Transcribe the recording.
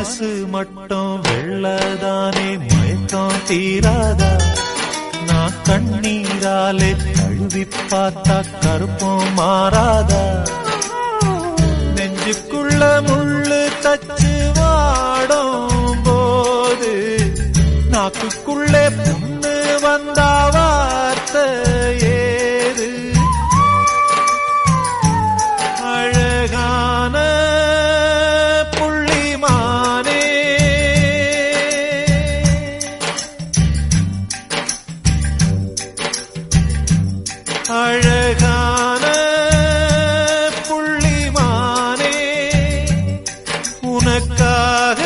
மனசு மட்டும் வெள்ளதானே மயக்கம் தீராதா நான் கண்ணீராலே கழுவி பார்த்தா கருப்பம் மாறாதா நெஞ்சுக்குள்ள முள்ளு தச்சு வாடும் போது நாக்குக்குள்ளே புண்ணு வந்தா வார்த்தை ஏது அழகான புள்ளிமானே அழகான புள்ளிமானே உனக்காக